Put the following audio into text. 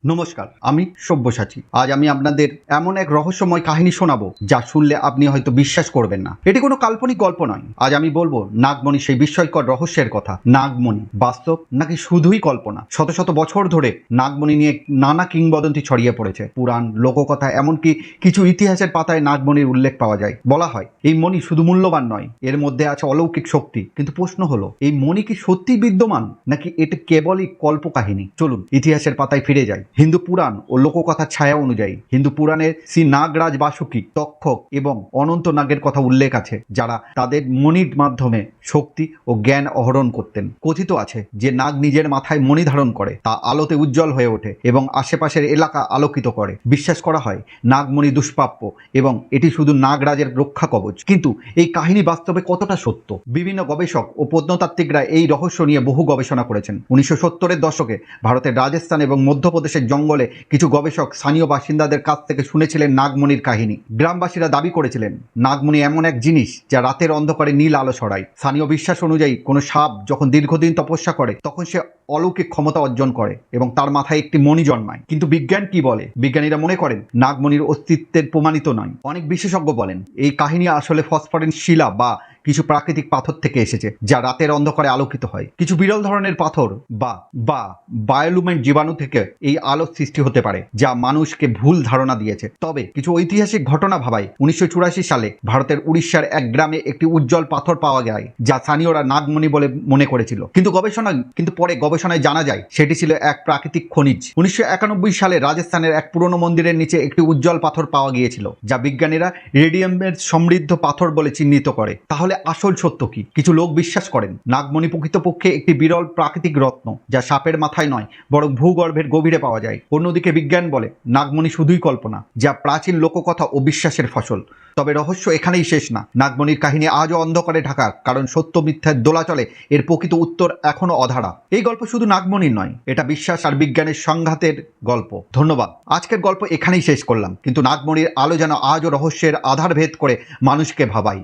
নমস্কার, আমি সব্যসাচী। আজ আমি আপনাদের এমন এক রহস্যময় কাহিনী শোনাবো যা শুনলে আপনি হয়তো বিশ্বাস করবেন না। এটি কোনো কাল্পনিক গল্প নয়। আজ আমি বলবো নাগমণি সেই বিস্ময়কর রহস্যের কথা। নাগমণি বাস্তব নাকি শুধুই কল্পনা? শত শত বছর ধরে নাগমণি নিয়ে নানা কিংবদন্তি ছড়িয়ে পড়েছে। পুরাণ, লোককথা, এমনকি কিছু ইতিহাসের পাতায় নাগমণির উল্লেখ পাওয়া যায়। বলা হয় এই মণি শুধু মূল্যবান নয়, এর মধ্যে আছে অলৌকিক শক্তি। কিন্তু প্রশ্ন হলো, এই মণি কি সত্যি বিদ্যমান নাকি এটা কেবলই কল্পকাহিনী? চলুন ইতিহাসের পাতায় ফিরে যাই। হিন্দু পুরাণ ও লোককথার ছায়া অনুযায়ী হিন্দু পুরাণের শ্রী নাগরাজ বাসুকী, তক্ষক এবং অনন্ত নাগের কথা উল্লেখ আছে, যারা তাদের মণির মাধ্যমে শক্তি ও জ্ঞান আহরণ করতেন। কথিত আছে যে নাগ নিজের মাথায় মণি ধারণ করে, তা আলোতে উজ্জ্বল হয়ে ওঠে এবং আশেপাশের এলাকা আলোকিত করে। বিশ্বাস করা হয় নাগমণি দুষ্প্রাপ্য এবং এটি শুধু নাগরাজের রক্ষা কবচ। কিন্তু এই কাহিনী বাস্তবে কতটা সত্য? বিভিন্ন গবেষক ও প্রত্নতাত্ত্বিকরা এই রহস্য নিয়ে বহু গবেষণা করেছেন। 1970-এর দশকে ভারতের রাজস্থান এবং মধ্যপ্রদেশের জঙ্গলে কিছু গবেষক স্থানীয় বাসিন্দাদের কাছ থেকে শুনেছিলেন নাগমণির কাহিনী। গ্রামবাসীরা দাবি করেছিলেন নাগমণি এমন এক জিনিস যা রাতের অন্ধকারে নীল আলো ছড়ায়। স্থানীয় বিশ্বাস অনুযায়ী কোনো সাপ যখন দীর্ঘদিন তপস্যা করে তখন সে অলৌকিক ক্ষমতা অর্জন করে এবং তার মাথায় একটি মণি জন্মায়। কিন্তু বিজ্ঞান কি বলে? বিজ্ঞানীরা মনে করেন নাগমণির অস্তিত্বের প্রমাণিত নয়। অনেক বিশেষজ্ঞ বলেন এই কাহিনী আসলে ফসফরিন শিলা বা কিছু প্রাকৃতিক পাথর থেকে এসেছে, যা রাতের অন্ধকারে আলোকিত হয়। কিছু বিরল ধরনের পাথর বা বা বায়োলুমেন্ট জীবাণু থেকে এই আলো সৃষ্টি হতে পারে, যা মানুষকে ভুল ধারণা দিয়েছে। তবে কিছু ঐতিহাসিক ঘটনা ভাবায় 1984 সালে ভারতের উড়িষ্যার এক গ্রামে একটি উজ্জ্বল পাথর পাওয়া যায়, যা স্থানীয়রা নাগমণি বলে মনে করেছিল। কিন্তু পরে গবেষণায় জানা যায় সেটি ছিল এক প্রাকৃতিক খনিজ। 1991 সালে রাজস্থানের এক পুরনো মন্দিরের নিচে একটি উজ্জ্বল পাথর পাওয়া গিয়েছিল, যা বিজ্ঞানীরা রেডিয়ামের সমৃদ্ধ পাথর বলে চিহ্নিত করে। তাহলে আসল সত্য কি? কিছু লোক বিশ্বাস করেন নাগমণি প্রকৃতপক্ষে একটি বিরল প্রাকৃতিক রত্ন, যা সাপের মাথায় নয় বরং ভূগর্ভের গভীরে পাওয়া যায়। অন্যদিকে বিজ্ঞান বলে নাগমণি শুধুই কল্পনা, যা প্রাচীন লোককথা ও বিশ্বাসের ফসল। তবে রহস্য এখানেই শেষ না। নাগমণির কাহিনী আজও অন্ধকারে ঢাকা, কারণ সত্য মিথ্যার দোলাচলে এর প্রকৃত উত্তর এখনো অধারা। এই গল্প শুধু নাগমণির নয়, এটা বিশ্বাস আর বিজ্ঞানের সংঘাতের গল্প। ধন্যবাদ। আজকের গল্প এখানেই শেষ করলাম, কিন্তু নাগমণির আলো যেন আজও রহস্যের আধার ভেদ করে মানুষকে ভাবায়।